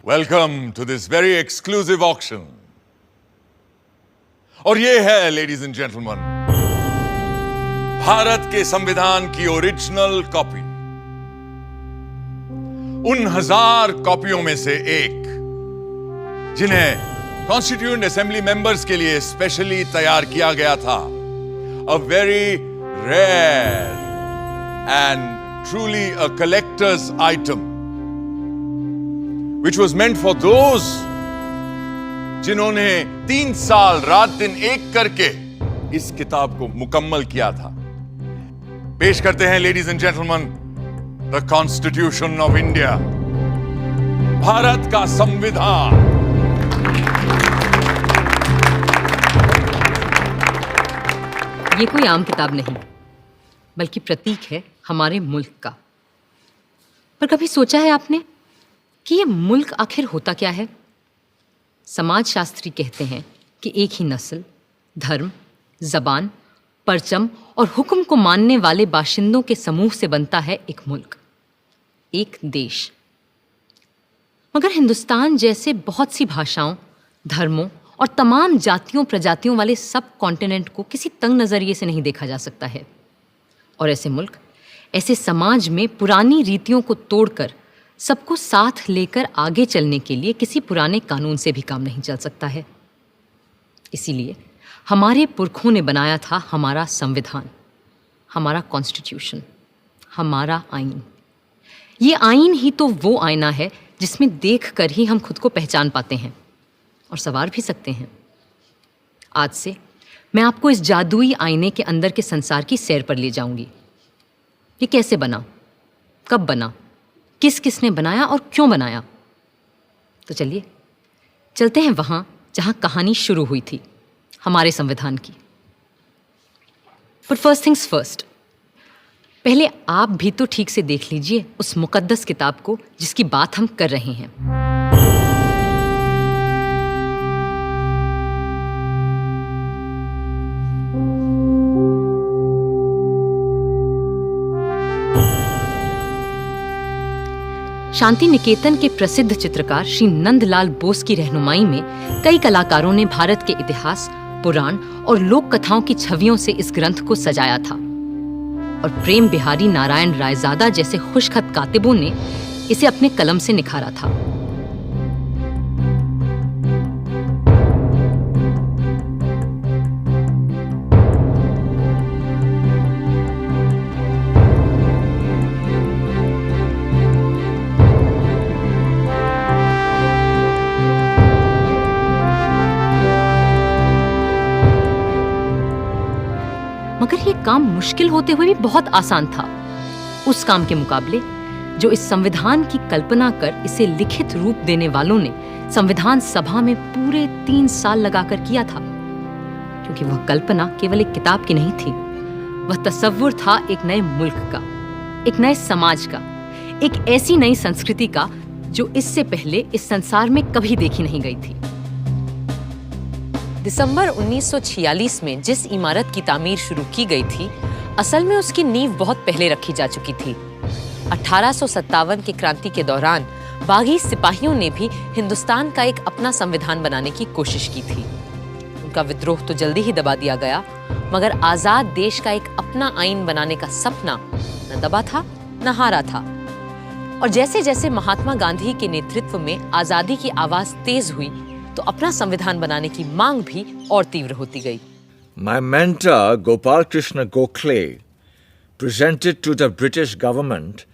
Welcome to this very exclusive auction. और ये है, ladies and gentlemen, भारत के संविधान की ओरिजिनल कॉपी। उन 1000 कॉपियों में से एक जिन्हें कॉन्स्टिट्यूएंट असेंबली मेंबर्स के लिए स्पेशली तैयार किया गया था। A very rare and truly a collector's item, which was meant for those जिन्होंने 3 साल रात दिन एक करके इस किताब को मुकम्मल किया था। पेश करते हैं ladies and gentleman, the constitution of India, Bharat का संविधान। ये कोई आम किताब नहीं, बल्कि प्रतीक है हमारे मुल्क का। पर कभी सोचा है आपने कि ये मुल्क आखिर होता क्या है? समाजशास्त्री कहते हैं कि एक ही नस्ल, धर्म, जबान, परचम और हुक्म को मानने वाले बाशिंदों के समूह से बनता है एक मुल्क, एक देश। मगर हिंदुस्तान जैसे बहुत सी भाषाओं, धर्मों और तमाम जातियों प्रजातियों वाले सब कॉन्टिनेंट को किसी तंग नज़रिए से नहीं देखा जा सकता है। और ऐसे मुल्क, ऐसे समाज में पुरानी रीतियों को तोड़कर सबको साथ लेकर आगे चलने के लिए किसी पुराने कानून से भी काम नहीं चल सकता है। इसीलिए हमारे पुरखों ने बनाया था हमारा संविधान, हमारा कॉन्स्टिट्यूशन, हमारा आईन। ये आईन ही तो वो आईना है जिसमें देखकर ही हम खुद को पहचान पाते हैं और संवार भी सकते हैं। आज से मैं आपको इस जादुई आईने के अंदर के संसार की सैर पर ले जाऊंगी। ये कैसे बना, कब बना, किस किसने बनाया और क्यों बनाया? तो चलिए चलते हैं वहां जहां कहानी शुरू हुई थी, हमारे संविधान की। बट फर्स्ट थिंग्स फर्स्ट, पहले आप भी तो ठीक से देख लीजिए उस मुकद्दस किताब को जिसकी बात हम कर रहे हैं। शांति निकेतन के प्रसिद्ध चित्रकार श्री नंदलाल बोस की रहनुमाई में कई कलाकारों ने भारत के इतिहास, पुराण और लोक कथाओं की छवियों से इस ग्रंथ को सजाया था। और प्रेम बिहारी नारायण रायजादा जैसे खुशखत कातिबों ने इसे अपने कलम से निखारा था। मगर ये काम मुश्किल होते हुए भी बहुत आसान था उस काम के मुकाबले जो इस संविधान की कल्पना कर इसे लिखित रूप देने वालों ने संविधान सभा में पूरे 3 साल लगाकर किया था। क्योंकि वह कल्पना केवल एक किताब की नहीं थी, वह तसव्वुर था एक नए मुल्क का, एक नए समाज का, एक ऐसी नई संस्कृति का जो इससे पहले इस संसार में कभी देखी नहीं गई थी। दिसंबर 1946 में जिस इमारत की तामीर शुरू की गई थी, असल में उसकी नींव बहुत पहले रखी जा चुकी थी। 1857 की क्रांति के दौरान बागी सिपाहियों ने भी हिंदुस्तान का एक अपना संविधान बनाने की कोशिश की थी। उनका विद्रोह तो जल्दी ही दबा दिया गया, मगर आजाद देश का एक अपना आईन बनाने का सपना न दबा था न हारा था। और जैसे जैसे महात्मा गांधी के नेतृत्व में आजादी की आवाज तेज हुई, तो अपना संविधान बनाने की मांग भी और तीव्र होती गई। My mentor Gopal Krishna Gokhale presented to the British government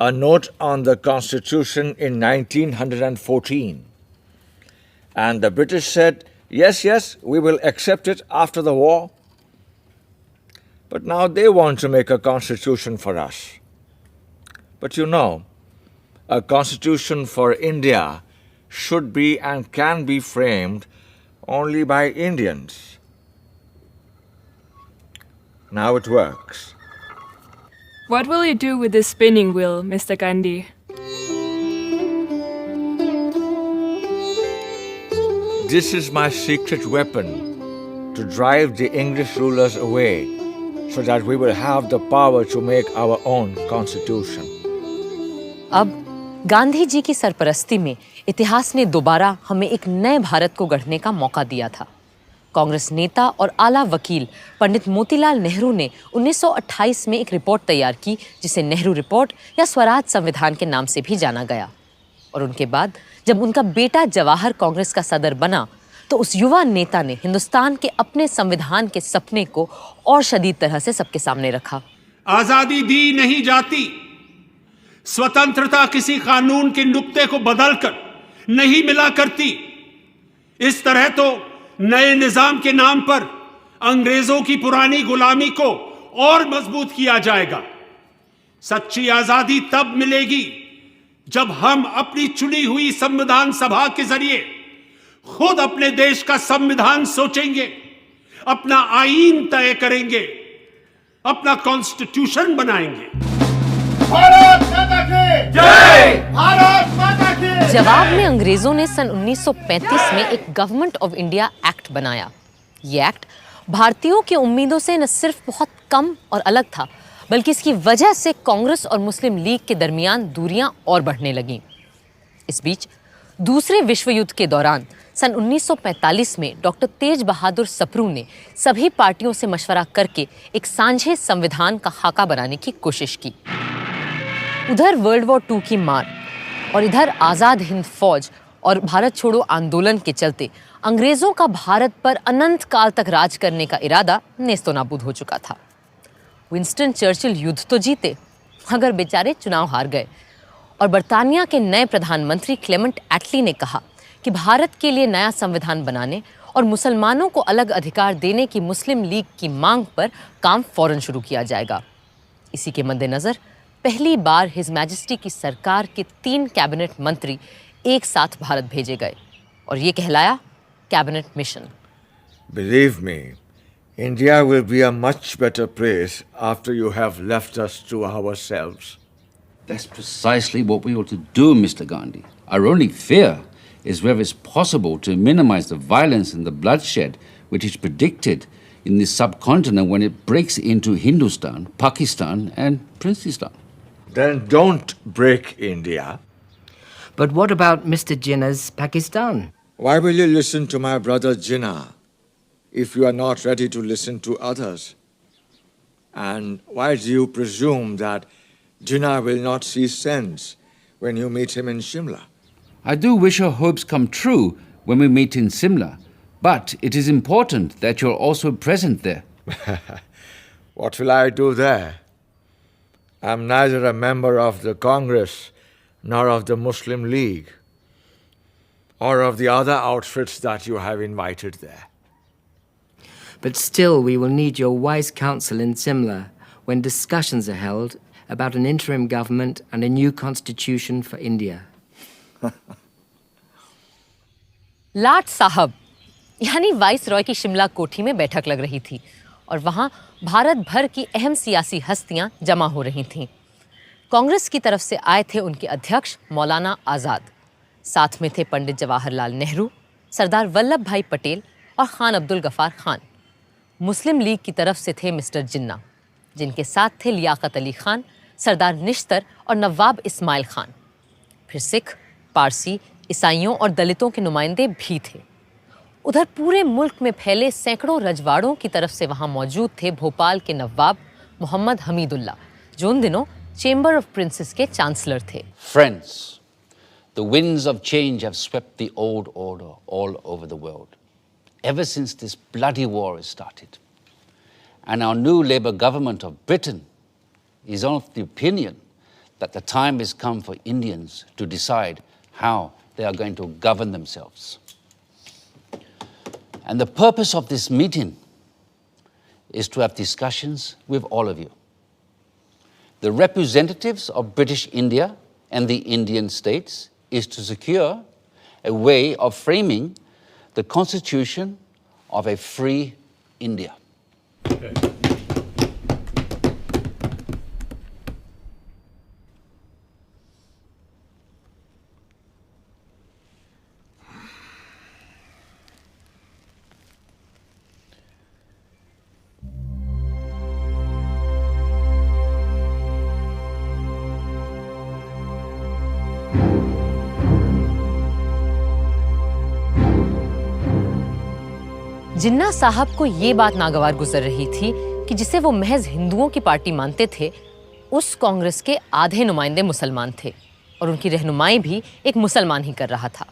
a note on the Constitution in 1914, and the British said, yes, we will accept it after the war. But now they want to make a constitution for us. But you know, a constitution for India should be and can be framed only by Indians. Now it works. What will you do with this spinning wheel, Mr. Gandhi? This is my secret weapon to drive the English rulers away so that we will have the power to make our own constitution. अब गांधी जी की सरपरस्ती में इतिहास ने दोबारा हमें एक नए भारत को गढ़ने का मौका दिया था। कांग्रेस नेता और आला वकील पंडित मोतीलाल नेहरू ने 1928 में एक रिपोर्ट तैयार की जिसे नेहरू रिपोर्ट या स्वराज संविधान के नाम से भी जाना गया। और उनके बाद जब उनका बेटा जवाहर कांग्रेस का सदर बना तो उस युवा नेता ने हिंदुस्तान के अपने संविधान के सपने को और शदीद तरह से सबके सामने रखा। आजादी दी नहीं जाती, स्वतंत्रता किसी कानून के नुक्ते को बदलकर नहीं मिला करती। इस तरह तो नए निजाम के नाम पर अंग्रेजों की पुरानी गुलामी को और मजबूत किया जाएगा। सच्ची आजादी तब मिलेगी जब हम अपनी चुनी हुई संविधान सभा के जरिए खुद अपने देश का संविधान सोचेंगे, अपना आईन तय करेंगे, अपना कॉन्स्टिट्यूशन बनाएंगे। भारत माता की जय! भारत माता की जय! जवाब में अंग्रेजों ने सन 1935 में एक गवर्नमेंट ऑफ इंडिया एक्ट बनाया। ये एक्ट भारतीयों की उम्मीदों से न सिर्फ बहुत कम और अलग था, बल्कि इसकी वजह से कांग्रेस और मुस्लिम लीग के दरमियान दूरियां और बढ़ने लगीं। इस बीच दूसरे विश्व युद्ध के दौरान सन 1945 में डॉक्टर तेज बहादुर सप्रू ने सभी पार्टियों से मशवरा करके एक सांझे संविधान का खाका बनाने की कोशिश की। उधर वर्ल्ड वॉर II की मार और इधर आज़ाद हिंद फौज और भारत छोड़ो आंदोलन के चलते अंग्रेजों का भारत पर अनंत काल तक राज करने का इरादा नेस्तो नाबूद हो चुका था। विंस्टन चर्चिल युद्ध तो जीते, मगर बेचारे चुनाव हार गए और बर्तानिया के नए प्रधानमंत्री क्लेमेंट एटली ने कहा कि भारत के लिए नया संविधान बनाने और मुसलमानों को अलग अधिकार देने की मुस्लिम लीग की मांग पर काम फौरन शुरू किया जाएगा। इसी के मद्देनजर पहली बार हिज मैजेस्टी की सरकार के 3 कैबिनेट मंत्री एक साथ भारत भेजे गए और ये कहलाया cabinet mission. Believe me, India will be a much better place after you have left us to ourselves. That's precisely what we ought to do, Mr. Gandhi. Our only fear is whether it's possible to minimize the violence and the bloodshed which is predicted in this subcontinent when it breaks into Hindustan, Pakistan, and Princeton. Then don't break India. But what about Mr. Jinnah's Pakistan? Why will you listen to my brother Jinnah if you are not ready to listen to others? And why do you presume that Jinnah will not see sense when you meet him in Shimla? I do wish our hopes come true when we meet in Simla, but it is important that you're also present there. What will I do there? I'm neither a member of the Congress nor of the Muslim League or of the other outfits that you have invited there. But still, we will need your wise counsel in Simla when discussions are held about an interim government and a new constitution for India. लाट साहब यानी vice Roy की शिमला कोठी में बैठक लग रही थी और वहां भारत भर की अहम सियासी हस्तियां जमा हो रही थीं। कांग्रेस की तरफ से आए थे उनके अध्यक्ष मौलाना आज़ाद, साथ में थे पंडित जवाहरलाल नेहरू, सरदार वल्लभ भाई पटेल और खान अब्दुल गफार खान। मुस्लिम लीग की तरफ से थे मिस्टर जिन्ना, जिनके साथ थे लियाकत अली खान, सरदार निश्तर और नवाब इस्माइल खान। फिर सिख, पारसी, ईसाइयों और दलितों के नुमाइंदे भी थे। उधर पूरे मुल्क में फैले सैकड़ों रजवाड़ों की तरफ से वहां मौजूद थे भोपाल के नवाब मोहम्मद हमीदुल्ला, जो उन दिनों चेंबर ऑफ प्रिंसेस के चांसलर थे। Friends, the winds of change have swept the old order all over the world, ever since this bloody war has started. And our new Labour government of Britain is of the opinion that the time has come for Indians to decide how they are going to govern themselves. And the purpose of this meeting is to have discussions with all of you. The representatives of British India and the Indian states is to secure a way of framing the constitution of a free India. जिन्ना साहब को ये बात नागवार गुजर रही थी कि जिसे वो महज हिंदुओं की पार्टी मानते थे, उस कांग्रेस के आधे नुमाइंदे मुसलमान थे और उनकी रहनुमाई भी एक मुसलमान ही कर रहा था।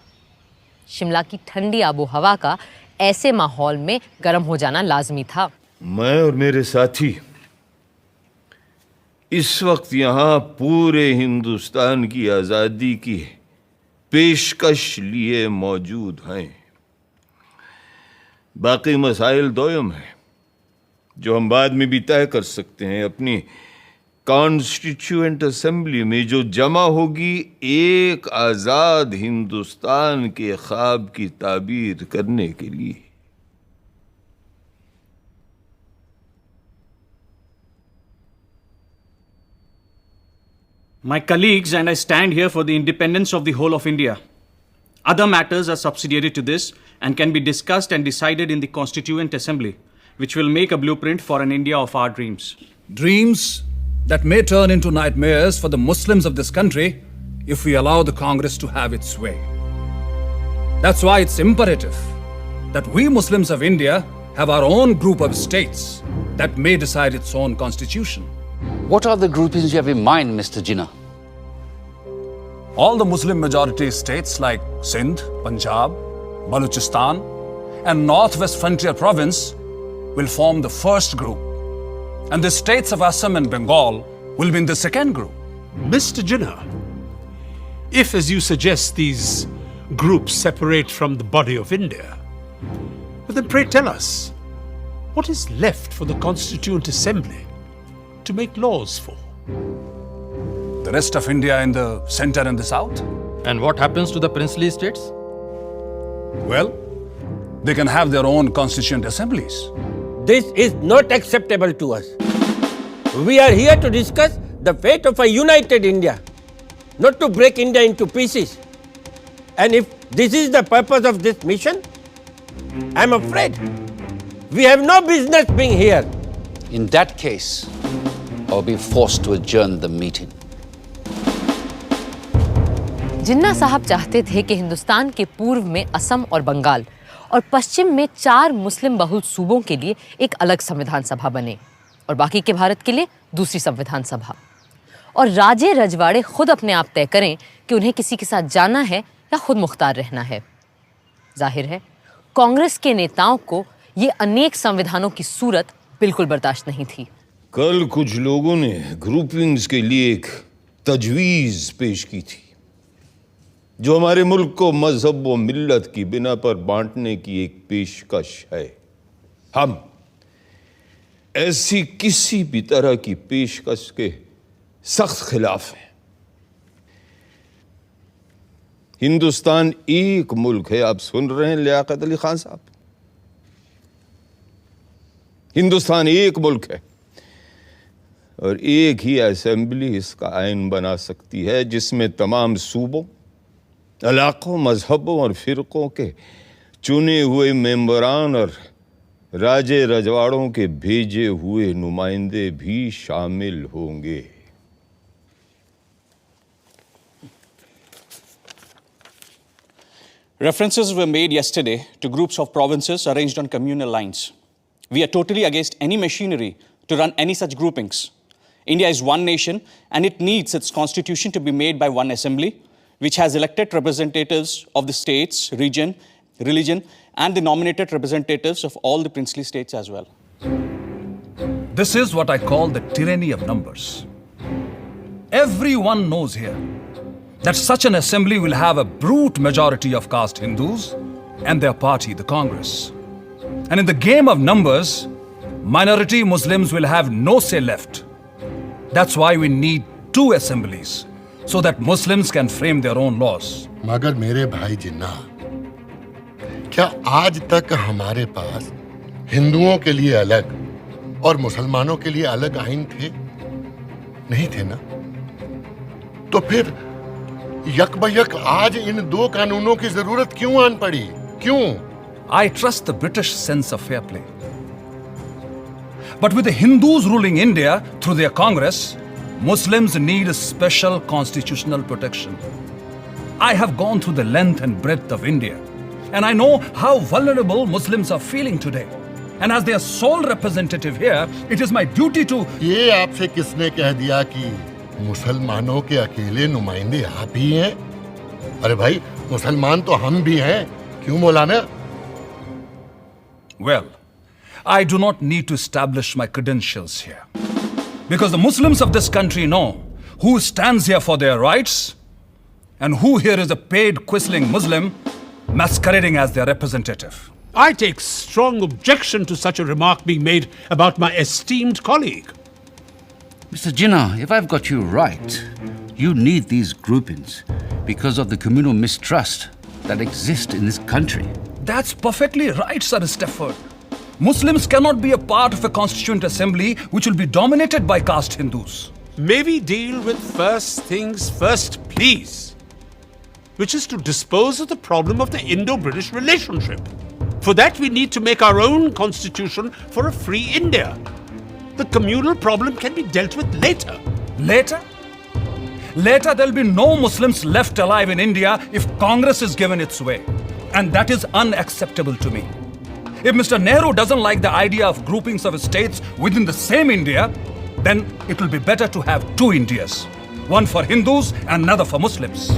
शिमला की ठंडी आबो हवा का ऐसे माहौल में गर्म हो जाना लाजमी था। मैं और मेरे साथी इस वक्त यहाँ पूरे हिंदुस्तान की आज़ादी की पेशकश लिए मौजूद हैं। बाकी मसाइल दोयम हैं जो हम बाद में भी तय कर सकते हैं। अपनी कॉन्स्टिट्यूएंट असेंबली में जो जमा होगी एक आज़ाद हिंदुस्तान के ख्वाब की ताबीर करने के लिए। My colleagues and I stand here for the independence of the whole of India. Other matters are subsidiary to this and can be discussed and decided in the Constituent Assembly, which will make a blueprint for an India of our dreams. Dreams that may turn into nightmares for the Muslims of this country if we allow the Congress to have its way. That's why it's imperative that we Muslims of India have our own group of states that may decide its own constitution. What are the groupings you have in mind, Mr. Jinnah? All the Muslim majority states like Sindh, Punjab, Balochistan, and Northwest Frontier Province will form the first group. And the states of Assam and Bengal will be in the second group. Mr. Jinnah, if, as you suggest, these groups separate from the body of India, then pray tell us, what is left for the Constituent Assembly to make laws for? The rest of India in the center and the south? And what happens to the princely states? Well, they can have their own constituent assemblies. This is not acceptable to us. We are here to discuss the fate of a united India, not to break India into pieces. And if this is the purpose of this mission, I am afraid we have no business being here. In that case, I'll be forced to adjourn the meeting. जिन्ना साहब चाहते थे कि हिंदुस्तान के पूर्व में असम और बंगाल और पश्चिम में 4 मुस्लिम बहुल सूबों के लिए एक अलग संविधान सभा बने और बाकी के भारत के लिए दूसरी संविधान सभा, और राजे रजवाड़े खुद अपने आप तय करें कि उन्हें किसी के साथ जाना है या खुद मुख्तार रहना है। जाहिर है कांग्रेस के नेताओं को ये अनेक संविधानों की सूरत बिल्कुल बर्दाश्त नहीं थी। कल कुछ लोगों ने ग्रुपिंग्स के लिए एक तजवीज़ पेश की थी जो हमारे मुल्क को मजहब व मिल्लत की बिना पर बांटने की एक पेशकश है। हम ऐसी किसी भी तरह की पेशकश के सख्त खिलाफ हैं। हिंदुस्तान एक मुल्क है, आप सुन रहे हैं लियाकत अली खान साहब, हिंदुस्तान एक मुल्क है और एक ही असेंबली इसका आइन बना सकती है जिसमें तमाम सूबों, इलाकों, मजहबों और फिरकों के चुने हुए मेंबरान और राजे रजवाड़ों के भेजे हुए नुमाइंदे भी शामिल होंगे। References were made yesterday to groups of provinces arranged on communal lines. We are totally against any machinery to run any such groupings. India is one nation and it needs its constitution to be made by one assembly, which has elected representatives of the states, region, religion, and the nominated representatives of all the princely states as well. This is what I call the tyranny of numbers. Everyone knows here that such an assembly will have a brute majority of caste Hindus and their party, the Congress. And in the game of numbers, minority Muslims will have no say left. That's why we need 2 assemblies, so that Muslims can frame their own laws. मगर मेरे भाई जिन्ना, क्या आज तक हमारे पास हिंदुओं के लिए अलग और मुसलमानों के लिए अलग आइन थे? नहीं थे ना? तो फिर यकबयक आज इन 2 कानूनों की जरूरत क्यों आन पड़ी? क्यों? I trust the British sense of fair play. But with the Hindus ruling India through their Congress, Muslims need a special constitutional protection. I have gone through the length and breadth of India And I know how vulnerable Muslims are feeling today. And as their sole representative here, it is my duty to... ये आपसे किसने कह दिया कि मुसलमानों के अकेले नुमाइंदे आप ही हैं? अरे भाई, मुसलमान तो हम भी हैं, क्यों मौलाना? Well, I do not need to establish my credentials here. Because the Muslims of this country know who stands here for their rights and who here is a paid quisling Muslim masquerading as their representative. I take strong objection to such a remark being made about my esteemed colleague. Mr. Jinnah, if I've got you right, you need these groupings because of the communal mistrust that exists in this country. That's perfectly right, Sir Stafford. Muslims cannot be a part of a constituent assembly which will be dominated by caste Hindus. May we deal with first things first, please, which is to dispose of the problem of the Indo-British relationship. For that, we need to make our own constitution for a free India. The communal problem can be dealt with later. Later? Later, there'll be no Muslims left alive in India if Congress is given its way. And that is unacceptable to me. If Mr. Nehru doesn't like the idea of groupings of states within the same India, then it will be better to have two Indias. One for Hindus and another for Muslims.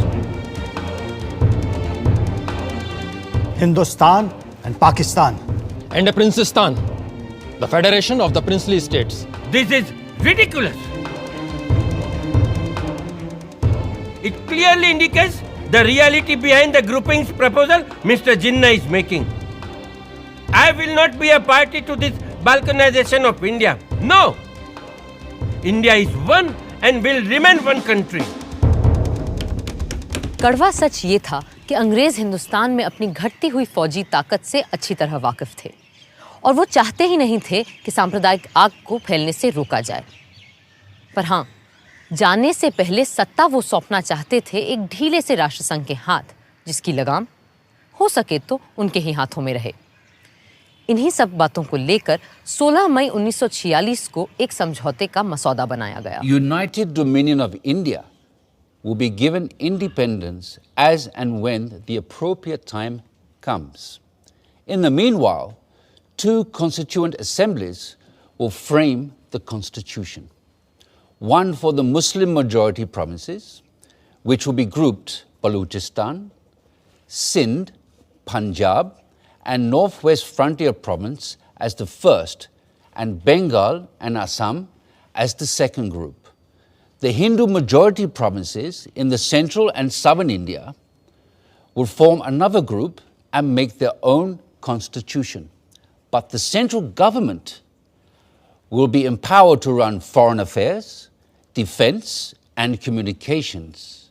Hindustan and Pakistan. And a Princestan, the federation of the princely states. This is ridiculous. It clearly indicates the reality behind the groupings proposal Mr. Jinnah is making. I will not be a party to this balkanization of India. No! India is one and will remain one country. कड़वा सच ये था कि अंग्रेज हिंदुस्तान में अपनी घटती हुई फौजी ताकत से अच्छी तरह वाकिफ थे और वो चाहते ही नहीं थे कि सांप्रदायिक आग को फैलने से रोका जाए। पर हाँ, जाने से पहले सत्ता वो सौंपना चाहते थे एक ढीले से राष्ट्रसंघ के हाथ, जिसकी लगाम हो सके तो उनके ही हाथों में रहे। इन्हीं सब बातों को लेकर 16 मई 1946 को एक समझौते का मसौदा बनाया गया। United Dominion of India will be given independence as and when the appropriate time comes. In the meanwhile, two constituent assemblies will frame the constitution. One for the Muslim majority provinces, which will be grouped Balochistan, Sindh, Punjab, and Northwest Frontier Province as the first, and Bengal and Assam as the second group. The Hindu majority provinces in the central and southern India will form another group and make their own constitution. But the central government will be empowered to run foreign affairs, defense, and communications,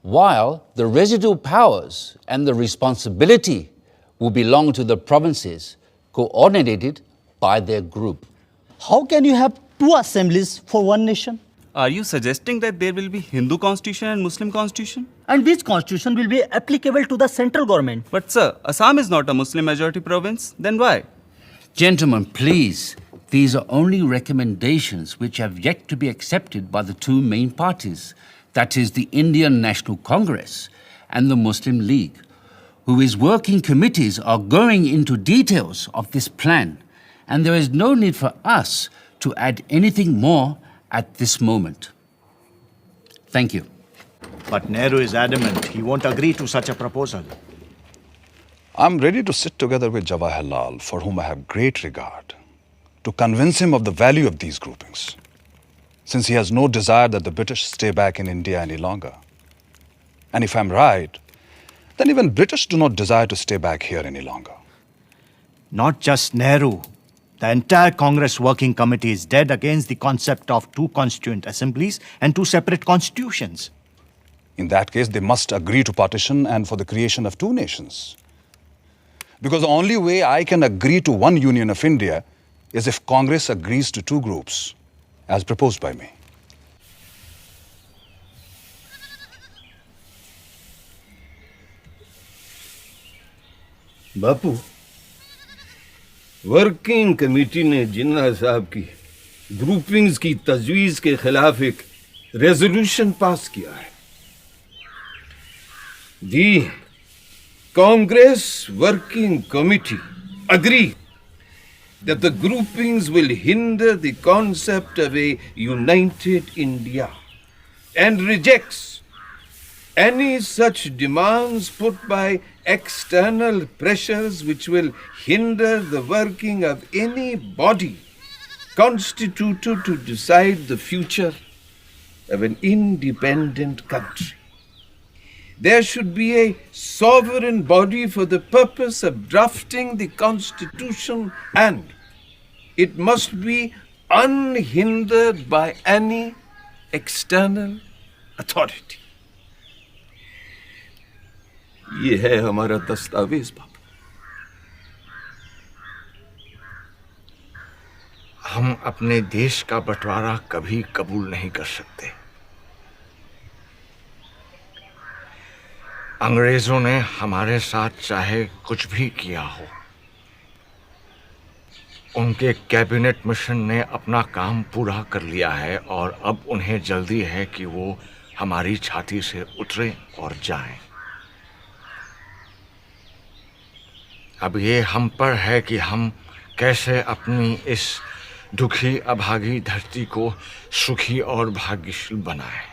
while the residual powers and the responsibility will belong to the provinces coordinated by their group. How can you have two assemblies for one nation? Are you suggesting that there will be Hindu constitution and Muslim constitution? And which constitution will be applicable to the central government? But sir, Assam is not a Muslim majority province. Then why? Gentlemen, please, these are only recommendations which have yet to be accepted by the two main parties, that is the Indian National Congress and the Muslim League, whose working committees are going into details of this plan, and there is no need for us to add anything more at this moment. Thank you. But Nehru is adamant he won't agree to such a proposal. I'm ready to sit together with Jawaharlal, for whom I have great regard, to convince him of the value of these groupings, since he has no desire that the British stay back in India any longer. And if I'm right, then even British do not desire to stay back here any longer. Not just Nehru. The entire Congress Working Committee is dead against the concept of two constituent assemblies and two separate constitutions. In that case, they must agree to partition and for the creation of two nations. Because the only way I can agree to one union of India is if Congress agrees to two groups, as proposed by me. Bapu, working committee ने जिन्ना साहब की groupings की तजवीज़ के खिलाफ एक resolution pass किया है। The Congress Working Committee agree that the groupings will hinder the concept of a united India and rejects any such demands put by external pressures which will hinder the working of any body constituted to decide the future of an independent country. There should be a sovereign body for the purpose of drafting the Constitution, and it must be unhindered by any external authority. ये है हमारा दस्तावेज बाबू। हम अपने देश का बंटवारा कभी कबूल नहीं कर सकते। अंग्रेजों ने हमारे साथ चाहे कुछ भी किया हो, उनके कैबिनेट मिशन ने अपना काम पूरा कर लिया है और अब उन्हें जल्दी है कि वो हमारी छाती से उतरे और जाएं। अब ये हम पर है कि हम कैसे अपनी इस दुखी अभागी धरती को सुखी और भाग्यशील बनाएं।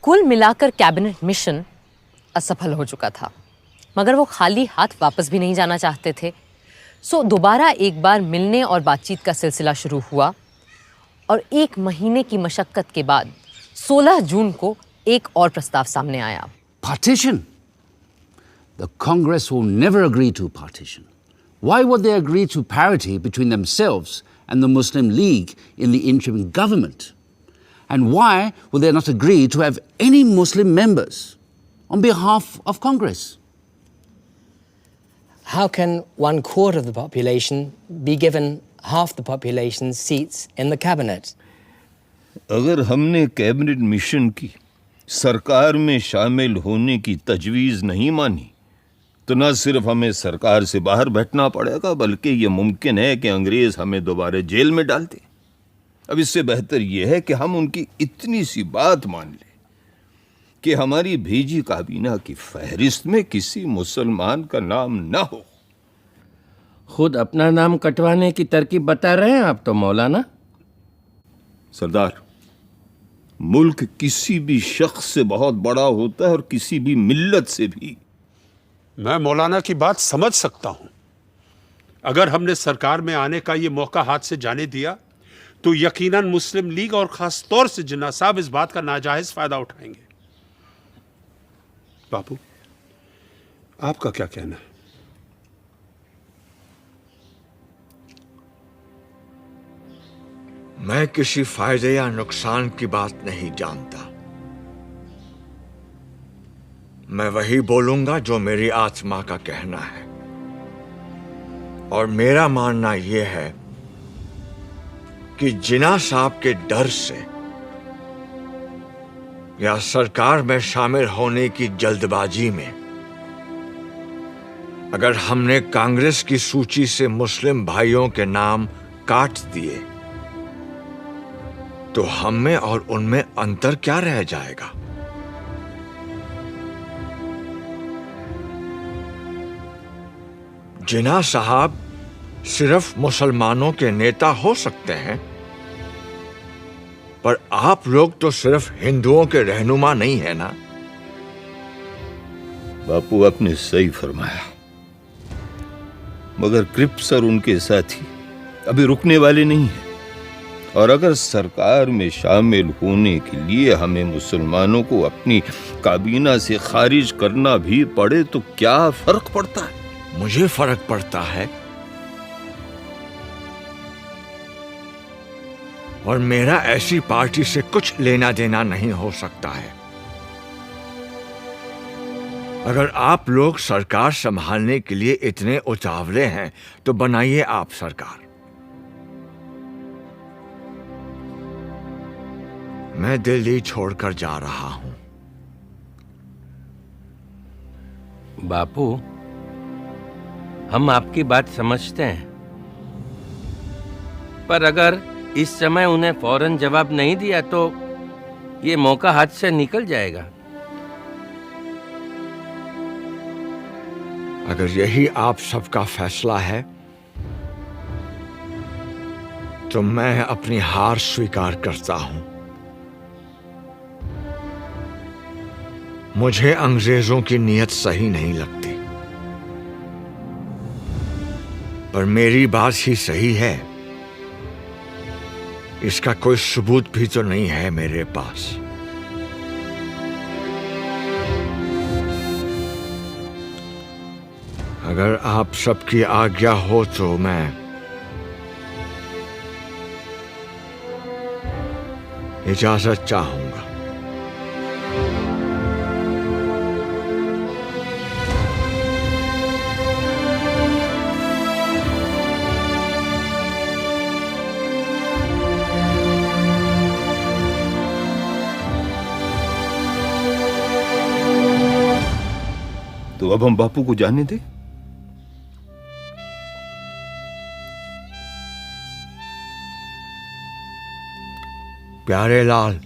कुल मिलाकर कैबिनेट मिशन असफल हो चुका था, मगर वो खाली हाथ वापस भी नहीं जाना चाहते थे। सो दोबारा एक बार मिलने और बातचीत का सिलसिला शुरू हुआ और 1 महीने की मशक्कत के बाद 16 जून को एक और प्रस्ताव सामने आया। Partition? The Congress will never agree to partition. Why would they agree to parity between themselves and the Muslim League in the interim government? And why would they not agree to have any Muslim members on behalf of Congress? How can 1/4 of the population be given half the population's seats in the cabinet? अगर हमने cabinet mission की सरकार में शामिल होने की तजवीज़ नहीं मानी तो न सिर्फ हमें सरकार से बाहर बैठना पड़ेगा, बल्कि ये मुमकिन है कि अंग्रेज हमें दोबारा जेल में डाल दें। अब इससे बेहतर यह है कि हम उनकी इतनी सी बात मान लें कि हमारी भेजी काबीना की फहरिस्त में किसी मुसलमान का नाम न हो। खुद अपना नाम कटवाने की तरकीब बता रहे हैं आप तो मौलाना। सरदार, मुल्क किसी भी शख्स से बहुत बड़ा होता है और किसी भी मिल्लत से भी। मैं मौलाना की बात समझ सकता हूं। अगर हमने सरकार में आने का ये मौका हाथ से जाने दिया तो यकीनन मुस्लिम लीग और खास तौर से जिन्ना साहब इस बात का नाजायज फायदा उठाएंगे। बापू, आपका क्या कहना है? मैं किसी फायदे या नुकसान की बात नहीं जानता। मैं वही बोलूंगा जो मेरी आत्मा का कहना है, और मेरा मानना यह है कि जिन्ना साहब के डर से या सरकार में शामिल होने की जल्दबाजी में अगर हमने कांग्रेस की सूची से मुस्लिम भाइयों के नाम काट दिए तो हम में और उनमें अंतर क्या रह जाएगा? जिन्ना साहब सिर्फ मुसलमानों के नेता हो सकते हैं, पर आप लोग तो सिर्फ हिंदुओं के रहनुमा नहीं है ना? बापू, आपने सही फरमाया, मगर क्रिप्स और उनके साथी अभी रुकने वाले नहीं हैं, और अगर सरकार में शामिल होने के लिए हमें मुसलमानों को अपनी काबीना से खारिज करना भी पड़े तो क्या फर्क पड़ता है? मुझे फर्क पड़ता है, और मेरा ऐसी पार्टी से कुछ लेना देना नहीं हो सकता है। अगर आप लोग सरकार संभालने के लिए इतने उतावले हैं तो बनाइए आप सरकार। मैं दिल्ली छोड़कर जा रहा हूं। बापू, हम आपकी बात समझते हैं, पर अगर इस समय उन्हें फौरन जवाब नहीं दिया तो ये मौका हाथ से निकल जाएगा। अगर यही आप सबका फैसला है तो मैं अपनी हार स्वीकार करता हूं। मुझे अंग्रेजों की नीयत सही नहीं लगती, पर मेरी बात ही सही है, इसका कोई सबूत भी तो नहीं है मेरे पास। अगर आप सबकी आज्ञा हो तो मैं इजाजत चाहूंगा। तो अब हम बापू को जाने दें। प्यारे लाल,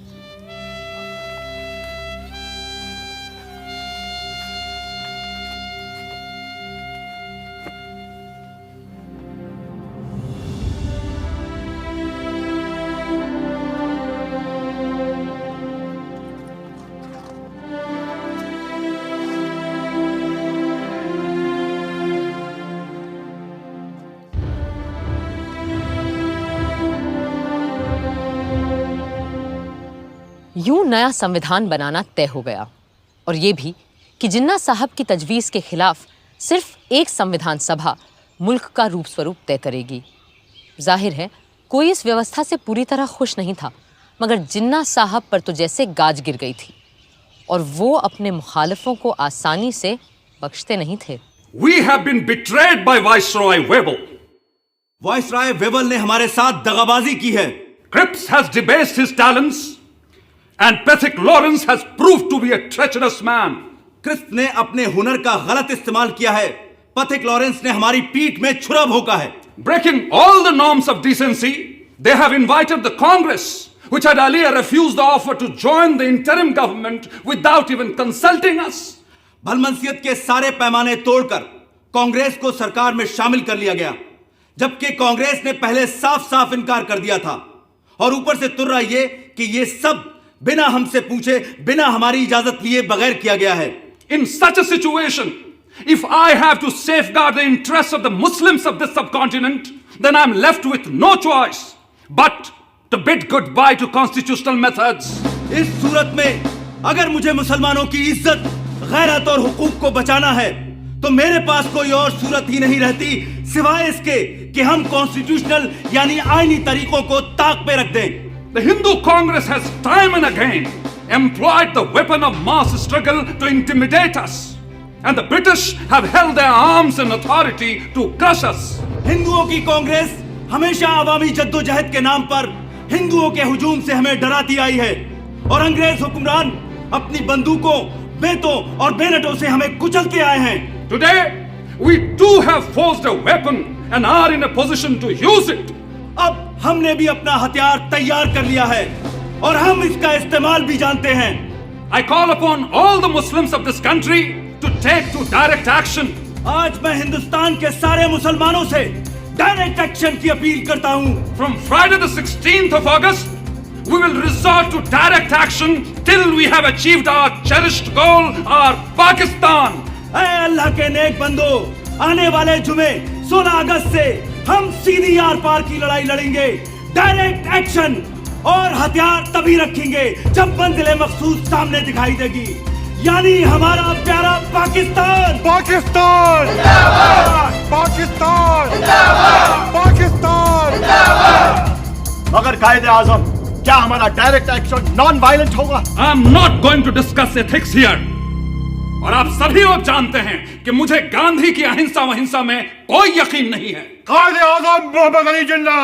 यूं नया संविधान बनाना तय हो गया, और ये भी कि जिन्ना साहब की तजवीज़ के खिलाफ सिर्फ एक संविधान सभा मुल्क का रूप स्वरूप तय करेगी। जाहिर है कोई इस व्यवस्था से पूरी तरह खुश नहीं था, मगर जिन्ना साहब पर तो जैसे गाज गिर गई थी, और वो अपने मुखालिफों को आसानी से बख्शते नहीं थे। We have been betrayed by Viceroy Webel. Viceroy Wavell ने हमारे साथ दगाबाजी की है। Cripps has debased his talents, and Pethick Lawrence has proved to be a treacherous man. Cripps ने अपने हुनर का गलत इस्तेमाल किया है। पथिक लॉरेंस ने हमारी पीठ में छुरा भोंका है। Breaking all the norms of decency, they have invited the Congress, which had earlier refused the offer to join the interim government without even consulting us. भलमनसियत के सारे पैमाने तोड़कर कांग्रेस को सरकार में शामिल कर लिया गया, जबकि कांग्रेस ने पहले साफ साफ इनकार कर दिया था। और ऊपर से तुर्रा ये कि ये सब बिना हमसे पूछे, बिना हमारी इजाजत लिए बगैर किया गया है। In such a situation, if I have to safeguard the interests of the Muslims of this subcontinent, then I'm left with no choice but to bid goodbye to constitutional methods. इस सूरत में अगर मुझे मुसलमानों की इज्जत, गैरत और हुकूक को बचाना है, तो मेरे पास कोई और सूरत ही नहीं रहती सिवाय इसके कि हम कॉन्स्टिट्यूशनल यानी आईनी तरीकों को ताक पे रख दें। The Hindu Congress has time and again employed the weapon of mass struggle to intimidate us, and the British have held their arms and authority to crush us. हिंदुओं की कांग्रेस हमेशा अवामी जद्दोजहद के नाम पर हिंदुओं के हुजूम से हमें डराती आई है, और अंग्रेज हुक्मरान अपनी बंदूकों, बेतों और बेनटों से हमें कुचल के आए हैं। Today, we too have forged a weapon and are in a position to use it. अब हमने भी अपना हथियार तैयार कर लिया है और हम इसका इस्तेमाल भी जानते हैं। I call upon all the Muslims of this country to take to direct action. आज मैं हिंदुस्तान के सारे मुसलमानों से डायरेक्ट एक्शन की अपील करता हूँ। From Friday the 16th of August, we will resort to direct action till we have achieved our cherished goal, our Pakistan. ऐ अल्लाह के नेक बंदो, आने वाले जुमे 16 अगस्त से हम सीधी आर पार की लड़ाई लड़ेंगे। डायरेक्ट एक्शन और हथियार तभी रखेंगे जब मंजिल मखसूस सामने दिखाई देगी, यानी हमारा प्यारा पाकिस्तान। पाकिस्तान पाकिस्तान पाकिस्तान। मगर कायदे आजम, क्या हमारा डायरेक्ट एक्शन नॉन वायलेंट होगा? I am not going to discuss ethics here. और आप सभी लोग जानते हैं कि मुझे गांधी की अहिंसा वहिंसा में कोई यकीन नहीं है। कायदे आजम मोहम्मद अली जिन्ना।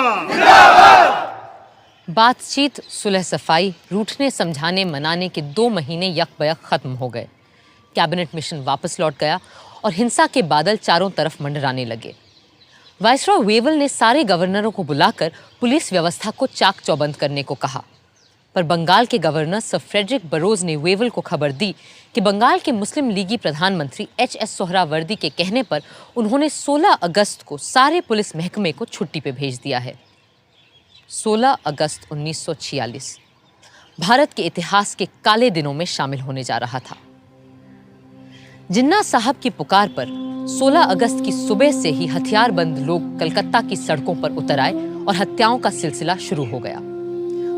बातचीत, सुलह सफाई, रूठने समझाने मनाने के 2 महीने यकबयक खत्म हो गए। कैबिनेट मिशन वापस लौट गया और हिंसा के बादल चारों तरफ मंडराने लगे। वाइसरॉय वेवल ने सारे गवर्नरों को बुलाकर पुलिस व्यवस्था को चाक चौबंद करने को कहा। पर बंगाल के गवर्नर सर फ्रेडरिक बरोज ने वेवल को खबर दी कि बंगाल के मुस्लिम लीगी प्रधानमंत्री एच.एस. सोहरावर्दी के कहने पर उन्होंने 16 अगस्त को सारे पुलिस महकमे को छुट्टी पे भेज दिया है। 16 अगस्त 1946 भारत के इतिहास के काले दिनों में शामिल होने जा रहा था। जिन्ना साहब की पुकार पर 16 अगस्त की सुबह से ही हथियारबंद लोग कलकत्ता की सड़कों पर उतर आए और हत्याओं का सिलसिला शुरू हो गया।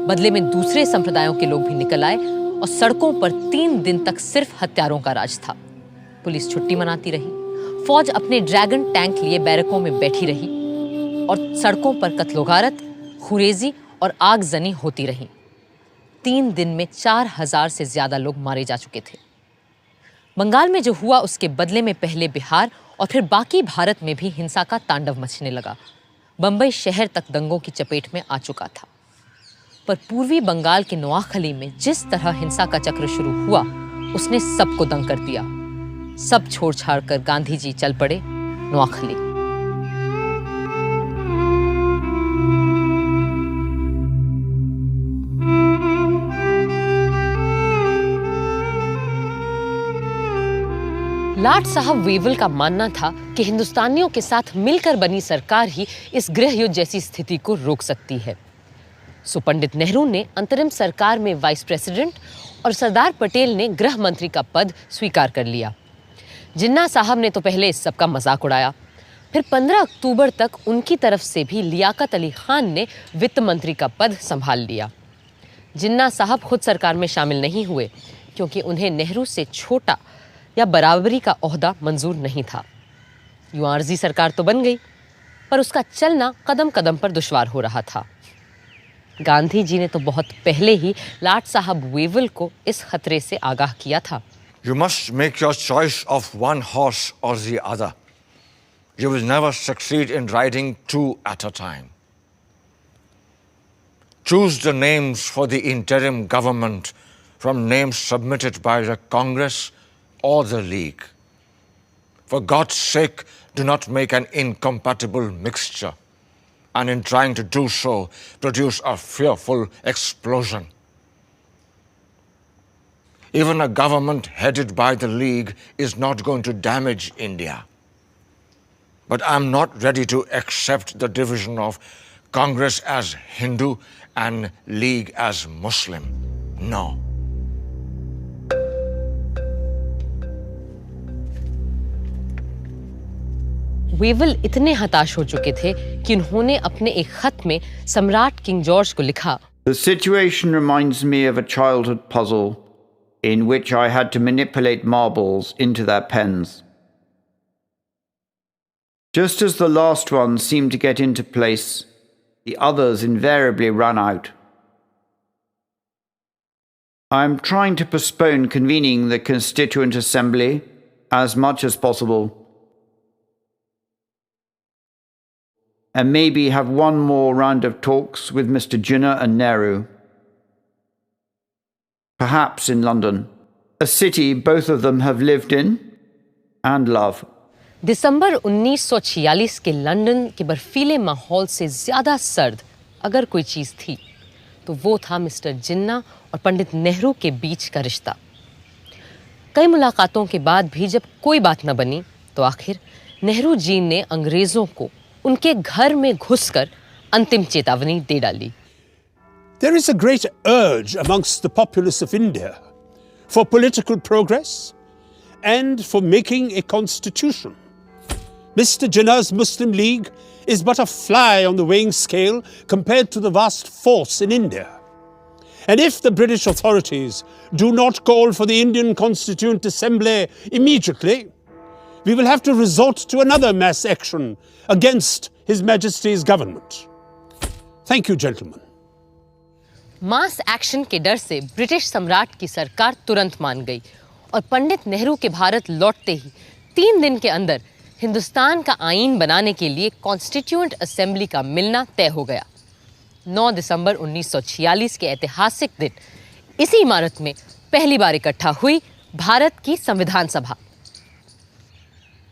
बदले में दूसरे संप्रदायों के लोग भी निकल आए और सड़कों पर 3 दिन तक सिर्फ हत्यारों का राज था। पुलिस छुट्टी मनाती रही, फौज अपने ड्रैगन टैंक लिए बैरकों में बैठी रही और सड़कों पर कत्लोगारत, खुरेजी और आगजनी होती रही। 3 दिन में 4000 से ज्यादा लोग मारे जा चुके थे। बंगाल में जो हुआ उसके बदले में पहले बिहार और फिर बाकी भारत में भी हिंसा का तांडव मचने लगा। बंबई शहर तक दंगों की चपेट में आ चुका था। पर पूर्वी बंगाल के नोआखली में जिस तरह हिंसा का चक्र शुरू हुआ उसने सबको दंग कर दिया। सब छोड़ छाड़ कर गांधी जी चल पड़े नोआखली। लाट साहब वेवल का मानना था कि हिंदुस्तानियों के साथ मिलकर बनी सरकार ही इस गृह युद्ध जैसी स्थिति को रोक सकती है। सो पंडित नेहरू ने अंतरिम सरकार में वाइस प्रेसिडेंट और सरदार पटेल ने गृह मंत्री का पद स्वीकार कर लिया। जिन्ना साहब ने तो पहले इस सब का मजाक उड़ाया, फिर 15 अक्टूबर तक उनकी तरफ से भी लियाकत अली खान ने वित्त मंत्री का पद संभाल लिया। जिन्ना साहब खुद सरकार में शामिल नहीं हुए क्योंकि उन्हें नेहरू से छोटा या बराबरी का ओहदा मंजूर नहीं था। यूं आर्जी सरकार तो बन गई, पर उसका चलना कदम कदम पर दुश्वार हो रहा था। गांधी जी ने तो बहुत पहले ही लाट साहब वेवल को इस खतरे से आगाह किया था। You must make your choice of one horse or the other. You will never succeed in riding two at a time. Choose the names for the interim government from names submitted by the Congress or the League. For God's sake, do not make an incompatible mixture, and in trying to do so, produce a fearful explosion. Even a government headed by the League is not going to damage India. But I'm not ready to accept the division of Congress as Hindu and League as Muslim. No. Wavell इतने हताश हो चुके थे कि उन्होंने अपने एक खत में सम्राट किंग जॉर्ज को लिखा, The situation reminds me of a childhood puzzle in which I had to manipulate marbles into their pens. Just as the last one seemed to get into place, the others invariably ran out. I am trying to postpone convening the Constituent Assembly as much as possible, and maybe have one more round of talks with Mr. Jinnah and Nehru. Perhaps in London, a city both of them have lived in and love. दिसंबर 1946 के London के बर्फीले माहौल से ज्यादा सर्द अगर कोई चीज थी तो वो था मिस्टर जिन्ना और पंडित नेहरू के बीच का रिश्ता। कई मुलाकातों के बाद भी जब कोई बात न बनी तो आखिर नेहरू जी ने अंग्रेजों को उनके घर में घुसकर अंतिम चेतावनी दे डाली। There is a great urge amongst the populace of India for political progress and for making a constitution. Mr. Jinnah's Muslim League is but a fly on the weighing scale compared to the vast force in India. And if the British authorities do not call for the Indian Constituent Assembly immediately, we will have to resort to another mass action against His Majesty's government. Thank you, gentlemen. Mass action के डर से British सम्राट की सरकार तुरंत मान गई और पंडित नेहरू के भारत लौटते ही 3 दिन के अंदर हिंदुस्तान का आईन बनाने के लिए कॉन्स्टिट्यूएंट असेंबली का मिलना तय हो गया। 9 दिसंबर 1946 के ऐतिहासिक दिन इसी इमारत में पहली बार इकट्ठा हुई भारत की संविधान सभा।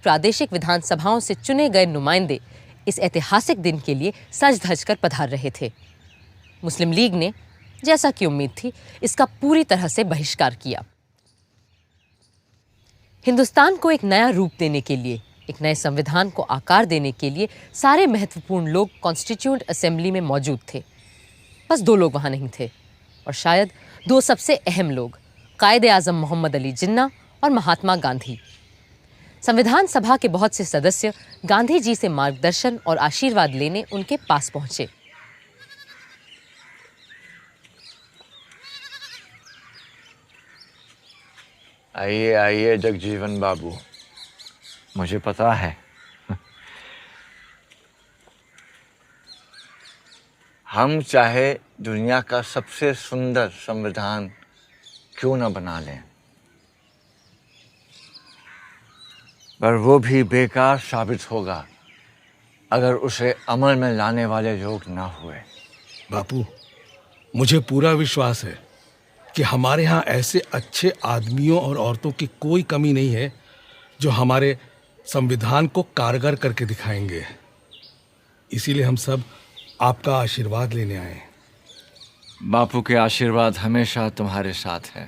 प्रादेशिक विधानसभाओं से चुने गए नुमाइंदे इस ऐतिहासिक दिन के लिए सज धज कर पधार रहे थे। मुस्लिम लीग ने जैसा कि उम्मीद थी, इसका पूरी तरह से बहिष्कार किया। हिंदुस्तान को एक नया रूप देने के लिए, एक नए संविधान को आकार देने के लिए सारे महत्वपूर्ण लोग कॉन्स्टिट्यूएंट असेंबली में मौजूद थे। बस 2 लोग वहां नहीं थे, और शायद 2 सबसे अहम लोग, कायदे आजम मोहम्मद अली जिन्ना और महात्मा गांधी। संविधान सभा के बहुत से सदस्य गांधी जी से मार्गदर्शन और आशीर्वाद लेने उनके पास पहुंचे। आइए आइए जगजीवन बाबू, मुझे पता है हम चाहे दुनिया का सबसे सुंदर संविधान क्यों न बना लें, पर वो भी बेकार साबित होगा अगर उसे अमल में लाने वाले लोग ना हुए। बापू, मुझे पूरा विश्वास है कि हमारे यहाँ ऐसे अच्छे आदमियों और औरतों की कोई कमी नहीं है जो हमारे संविधान को कारगर करके दिखाएंगे। इसीलिए हम सब आपका आशीर्वाद लेने आए। बापू के आशीर्वाद हमेशा तुम्हारे साथ है,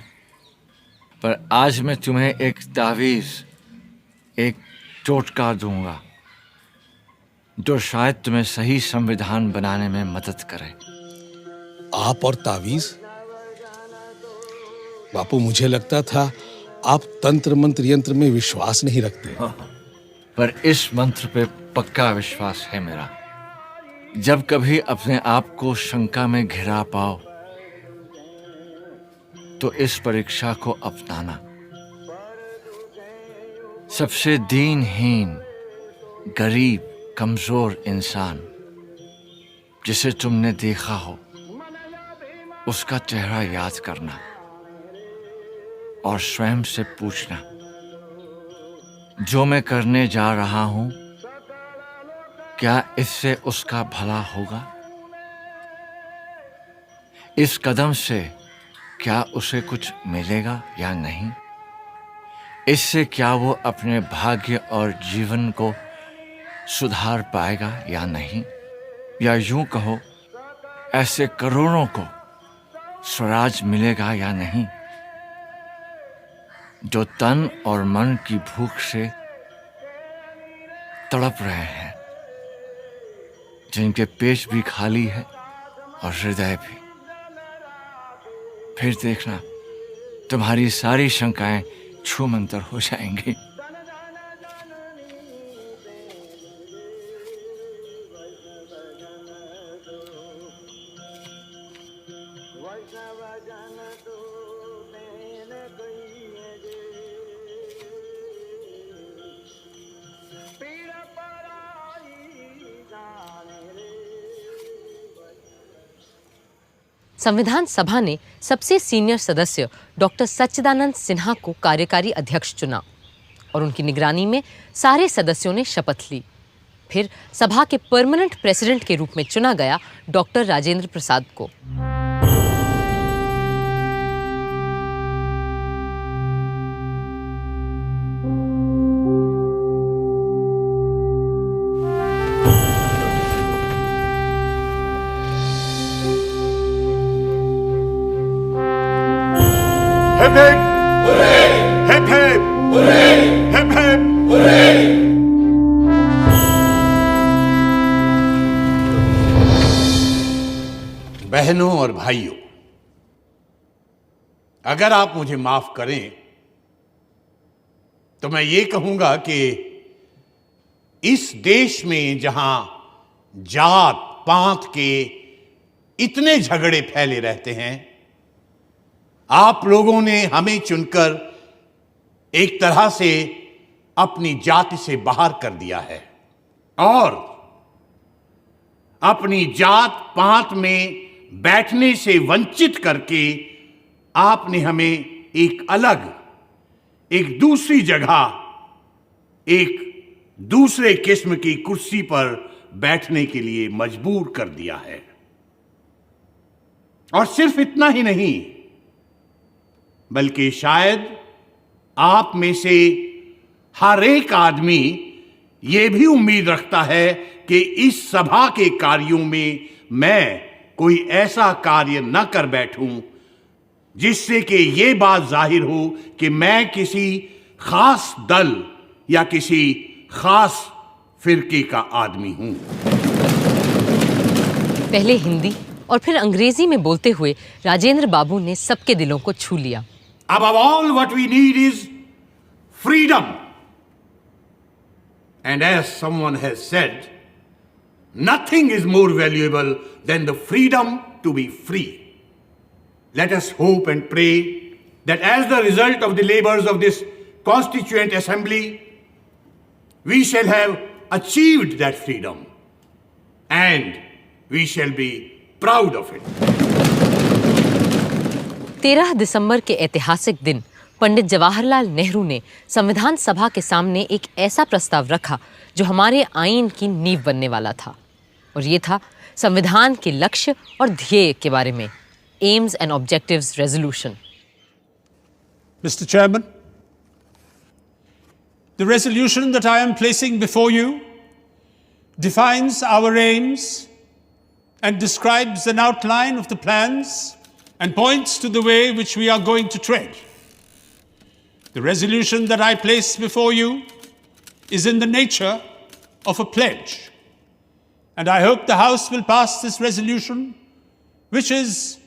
पर आज मैं तुम्हें एक तावीज़, एक टोटका दूंगा जो शायद तुम्हें सही संविधान बनाने में मदद करे। आप और तावीज़? बापू, मुझे लगता था आप तंत्र मंत्र यंत्र में विश्वास नहीं रखते। पर इस मंत्र पे पक्का विश्वास है मेरा। जब कभी अपने आप को शंका में घिरा पाओ तो इस परीक्षा को अपनाना। सबसे दीनहीन, गरीब, कमजोर इंसान जिसे तुमने देखा हो, उसका चेहरा याद करना और स्वयं से पूछना, जो मैं करने जा रहा हूं, क्या इससे उसका भला होगा? इस कदम से क्या उसे कुछ मिलेगा या नहीं? इससे क्या वो अपने भाग्य और जीवन को सुधार पाएगा या नहीं? या यूं कहो, ऐसे करोड़ों को स्वराज मिलेगा या नहीं जो तन और मन की भूख से तड़प रहे हैं, जिनके पेट भी खाली है और हृदय भी। फिर देखना, तुम्हारी सारी शंकाएं छूमंतर हो जाएंगी। संविधान सभा ने सबसे सीनियर सदस्य डॉक्टर सच्चिदानंद सिन्हा को कार्यकारी अध्यक्ष चुना और उनकी निगरानी में सारे सदस्यों ने शपथ ली। फिर सभा के परमानेंट प्रेसिडेंट के रूप में चुना गया डॉक्टर राजेंद्र प्रसाद को। Hip hip hip hip hip hip. बहनों और भाइयों, अगर आप मुझे माफ करें तो मैं ये कहूंगा कि इस देश में जहां जात पात के इतने झगड़े फैले रहते हैं, आप लोगों ने हमें चुनकर एक तरह से अपनी जाति से बाहर कर दिया है और अपनी जात पात में बैठने से वंचित करके आपने हमें एक अलग, एक दूसरी जगह, एक दूसरे किस्म की कुर्सी पर बैठने के लिए मजबूर कर दिया है। और सिर्फ इतना ही नहीं, बल्कि शायद आप में से हर एक आदमी यह भी उम्मीद रखता है कि इस सभा के कार्यों में मैं कोई ऐसा कार्य न कर बैठूं जिससे कि ये बात जाहिर हो कि मैं किसी खास दल या किसी खास फिरके का आदमी हूं। पहले हिंदी और फिर अंग्रेजी में बोलते हुए राजेंद्र बाबू ने सबके दिलों को छू लिया। Above all, what we need is freedom. And as someone has said, nothing is more valuable than the freedom to be free. Let us hope and pray that as the result of the labors of this Constituent Assembly, we shall have achieved that freedom and we shall be proud of it. 13 दिसंबर के ऐतिहासिक दिन पंडित जवाहरलाल नेहरू ने संविधान सभा के सामने एक ऐसा प्रस्ताव रखा जो हमारे आईन की नींव बनने वाला था, और ये था संविधान के लक्ष्य और ध्येय के बारे में, AIIMS and objectives resolution. Mr. Chairman, the resolution that I am placing before you defines our aims and describes an outline of the plans and points to the way which we are going to tread. The resolution that I place before you is in the nature of a pledge, and I hope the House will pass this resolution, which is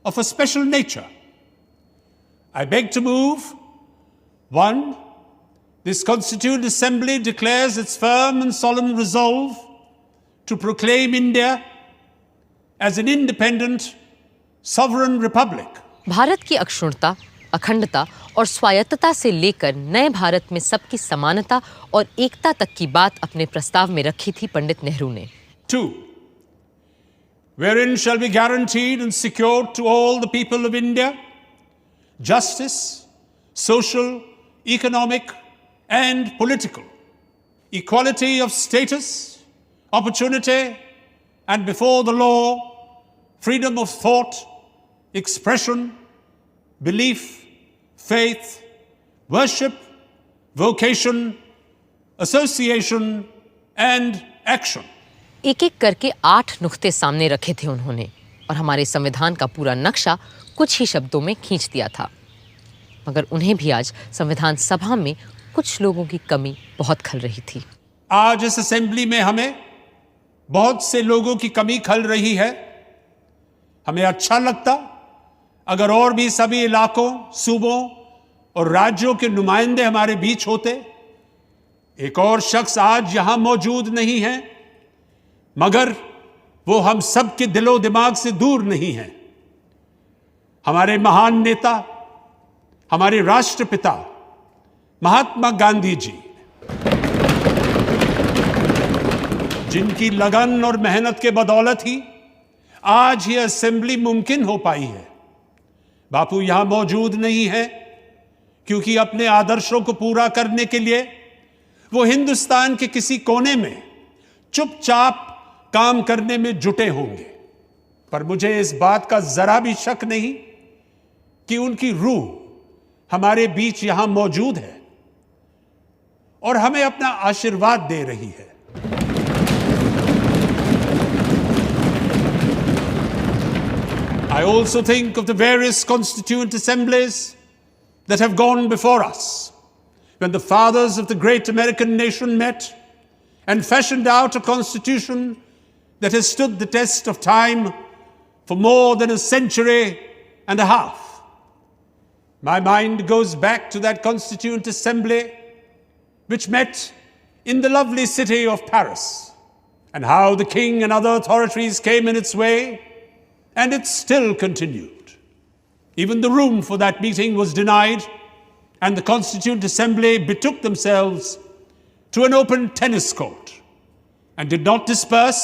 of a special nature. I beg to move, 1. This Constituent Assembly declares its firm and solemn resolve to proclaim India as an independent, sovereign republic. Bharat की अक्षुण्णता, अखंडता और स्वायत्तता से लेकर नए भारत में सबकी समानता और एकता तक की बात अपने प्रस्ताव में रखी थी पंडित नेहरू ने। 2. Wherein shall be guaranteed and secured to all the people of India justice, social, economic, and political, equality of status, opportunity, and before the law, freedom of thought, expression, belief, faith, worship, vocation, association, and action. एक एक करके 8 नुक्ते सामने रखे थे उन्होंने, और हमारे संविधान का पूरा नक्शा कुछ ही शब्दों में खींच दिया था। मगर उन्हें भी आज संविधान सभा में कुछ लोगों की कमी बहुत खल रही थी। आज इस असेंबली में हमें बहुत से लोगों की कमी खल रही है। हमें अच्छा लगता अगर और भी सभी इलाकों, सूबों और राज्यों के नुमाइंदे हमारे बीच होते। एक और शख्स आज यहां मौजूद नहीं है, मगर वो हम सब के दिलो दिमाग से दूर नहीं है। हमारे महान नेता, हमारे राष्ट्रपिता महात्मा गांधी जी, जिनकी लगन और मेहनत के बदौलत ही आज ये असेंबली मुमकिन हो पाई है। बापू यहां मौजूद नहीं है क्योंकि अपने आदर्शों को पूरा करने के लिए वो हिंदुस्तान के किसी कोने में चुपचाप काम करने में जुटे होंगे। पर मुझे इस बात का जरा भी शक नहीं कि उनकी रूह हमारे बीच यहां मौजूद है और हमें अपना आशीर्वाद दे रही है। I also think of the various constituent assemblies that have gone before us, when the fathers of the great American nation met and fashioned out a constitution that has stood the test of time for more than a century and a half. My mind goes back to that Constituent Assembly which met in the lovely city of Paris, and how the king and other authorities came in its way, and it still continued. Even the room for that meeting was denied, and the Constituent Assembly betook themselves to an open tennis court and did not disperse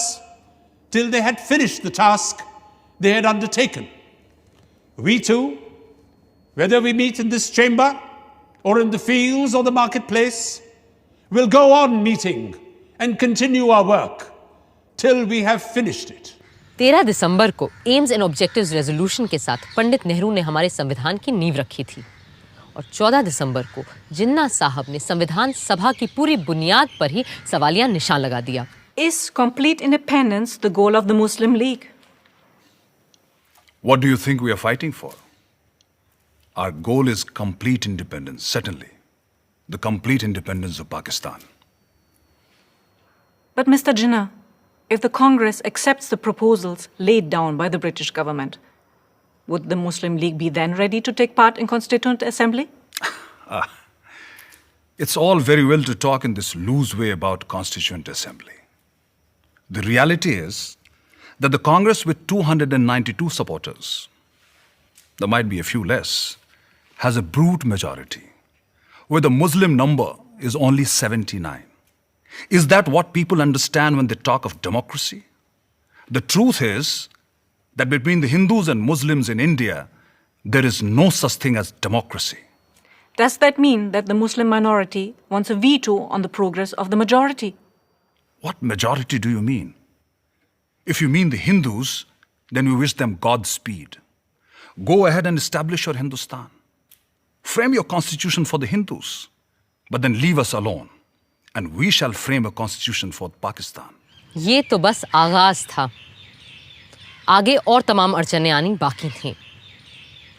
till they had finished the task they had undertaken. We too, whether we meet in this chamber or in the fields or the marketplace, will go on meeting and continue our work till we have finished it. 13 दिसंबर को AIIMS and objectives resolution के साथ पंडित नेहरू ने हमारे संविधान की नींव रखी थी, और 14 दिसंबर को जिन्ना साहब ने संविधान सभा की पूरी बुनियाद पर ही सवालिया निशान लगा दिया। Is complete independence the goal of the Muslim League? What do you think we are fighting for? Our goal is complete independence, certainly. The complete independence of Pakistan. But Mr. Jinnah, if the Congress accepts the proposals laid down by the British government, would the Muslim League be then ready to take part in Constituent Assembly? It's all very well to talk in this loose way about Constituent Assembly. The reality is that the Congress with 292 supporters, there might be a few less, has a brute majority, where the Muslim number is only 79. Is that what people understand when they talk of democracy? The truth is that between the Hindus and Muslims in India, there is no such thing as democracy. Does that mean that the Muslim minority wants a veto on the progress of the majority? What majority do you mean? If you mean the Hindus, then we wish them Godspeed. Go ahead and establish your Hindustan. Frame your constitution for the Hindus, but then leave us alone, and we shall frame a constitution for Pakistan. ये तो बस आगाज था। आगे और तमाम अड़चनें आनी बाकी थीं।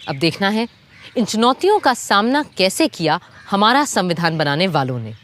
अब देखना है इन चुनौतियों का सामना कैसे किया हमारा संविधान बनाने वालों ने।